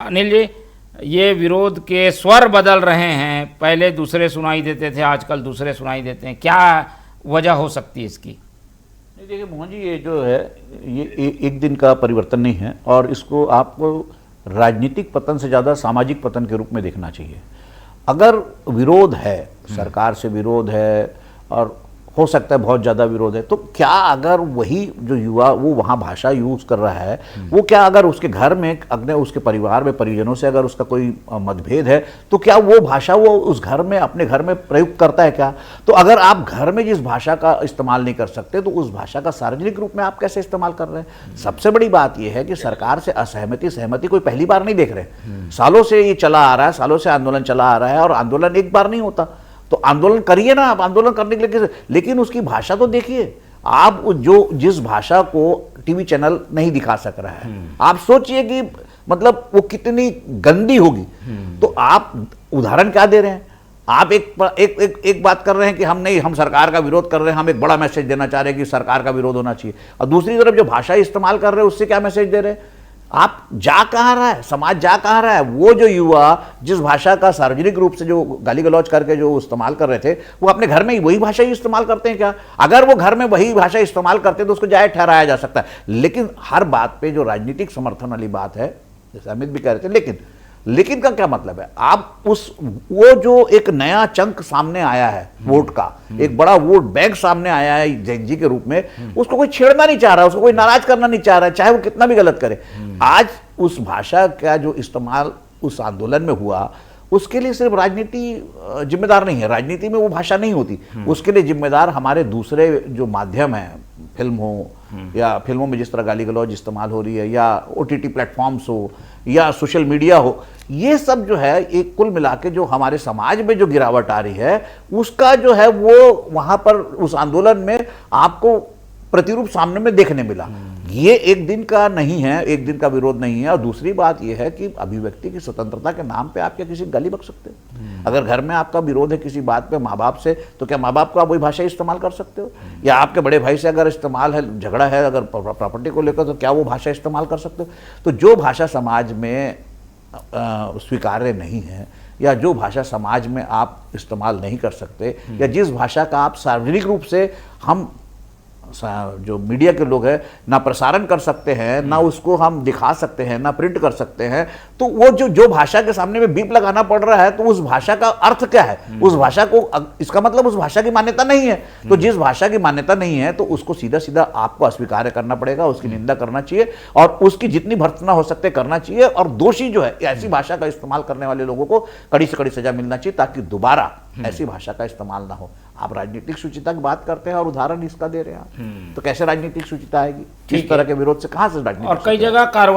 अनिल जी, ये विरोध के स्वर बदल रहे हैं। पहले दूसरे सुनाई देते थे, आजकल दूसरे सुनाई देते हैं। क्या वजह हो सकती है इसकी? नहीं, देखिए मोहन जी, ये जो है ये एक दिन का परिवर्तन नहीं है और इसको आपको राजनीतिक पतन से ज़्यादा सामाजिक पतन के रूप में देखना चाहिए। अगर विरोध है, सरकार से विरोध है और हो सकता है बहुत ज़्यादा विरोध है, तो क्या अगर वही जो युवा वो वहाँ भाषा यूज़ कर रहा है, वो क्या अगर उसके घर में अगर उसके परिवार में परिजनों से अगर उसका कोई मतभेद है, तो क्या वो भाषा वो उस घर में अपने घर में प्रयुक्त करता है क्या? तो अगर आप घर में जिस भाषा का इस्तेमाल नहीं कर सकते, तो उस भाषा का सार्वजनिक रूप में आप कैसे इस्तेमाल कर रहे हैं? सबसे बड़ी बात यह है कि सरकार से असहमति सहमति कोई पहली बार नहीं देख रहे। सालों से ये चला आ रहा है, सालों से आंदोलन चला आ रहा है और आंदोलन एक बार नहीं होता। तो आंदोलन करिए ना, आप आंदोलन करने के लिए, लेकिन उसकी भाषा तो देखिए। आप जो जिस भाषा को टीवी चैनल नहीं दिखा सक रहा है, आप सोचिए कि मतलब वो कितनी गंदी होगी। तो आप उदाहरण क्या दे रहे हैं? आप एक बात कर रहे हैं कि हम सरकार का विरोध कर रहे हैं, हम एक बड़ा मैसेज देना चाह रहे हैं कि सरकार का विरोध होना चाहिए, और दूसरी तरफ जो भाषा इस्तेमाल कर रहे हैं उससे क्या मैसेज दे रहे हैं? आप जा कहाँ रहा है, समाज जा कहाँ रहा है? वो जो युवा जिस भाषा का सार्वजनिक रूप से जो गाली गलौज करके जो इस्तेमाल कर रहे थे, वो अपने घर में ही वही भाषा ही इस्तेमाल करते हैं क्या? अगर वो घर में वही भाषा इस्तेमाल करते तो उसको जायज ठहराया जा सकता है। लेकिन हर बात पे जो राजनीतिक समर्थन वाली बात है, जैसे अमित भी कह रहे थे, लेकिन का क्या मतलब है? आप वो जो एक नया चंक सामने आया है वोट का, एक बड़ा वोट बैंक सामने आया है जेनजी के रूप में, उसको कोई छेड़ना नहीं चाह रहा, उसको कोई नाराज करना नहीं चाह रहा है, चाहे वो कितना भी गलत करे। आज उस भाषा का जो इस्तेमाल उस आंदोलन में हुआ, उसके लिए सिर्फ राजनीति जिम्मेदार नहीं है। राजनीति में वो भाषा नहीं होती, उसके लिए जिम्मेदार हमारे दूसरे जो माध्यम हैं, फिल्म हो या फिल्मों में जिस तरह गाली गलौज इस्तेमाल हो रही है, या ओटीटी प्लेटफॉर्म्स हो या सोशल मीडिया हो, ये सब जो है एक कुल मिला के जो हमारे समाज में जो गिरावट आ रही है, उसका जो है वो वहां पर उस आंदोलन में आपको प्रतिरूप सामने में देखने मिला। ये एक दिन का नहीं है, एक दिन का विरोध नहीं है। और दूसरी बात यह है कि अभिव्यक्ति की स्वतंत्रता के नाम पे आप क्या किसी गाली बक सकते हो? अगर घर में आपका विरोध है किसी बात पे माँ बाप से, तो क्या माँ बाप को आप वही भाषा इस्तेमाल कर सकते हो? या आपके बड़े भाई से अगर इस्तेमाल है, झगड़ा है अगर प्रॉपर्टी को लेकर, तो क्या वो भाषा इस्तेमाल कर सकते हो? तो जो भाषा समाज में स्वीकार्य नहीं है, या जो भाषा समाज में आप इस्तेमाल नहीं कर सकते, या जिस भाषा का आप सार्वजनिक रूप से हम जो मीडिया के लोग हैं ना प्रसारण कर सकते हैं, ना उसको हम दिखा सकते हैं, ना प्रिंट कर सकते हैं, तो वो जो भाषा के सामने में बीप लगाना पड़ रहा है, तो उस भाषा का अर्थ क्या है? उस भाषा को, इसका मतलब उस भाषा की मान्यता नहीं है। तो जिस भाषा की मान्यता नहीं है, तो उसको सीधा सीधा आपको अस्वीकार करना पड़ेगा, उसकी निंदा करना चाहिए और उसकी जितनी भर्त्सना हो सकते करना चाहिए। और दोषी जो है ऐसी भाषा का इस्तेमाल करने वाले लोगों को कड़ी से कड़ी सजा मिलना चाहिए, ताकि दोबारा ऐसी भाषा का इस्तेमाल ना हो। आप राजनीतिक शुचिता की बात करते हैं और उदाहरण इसका दे रहे हैं आप, तो कैसे राजनीतिक शुचिता आएगी? इस तरह के विरोध से कहाँ से राजनीतिक? और कई जगह कार्रवाई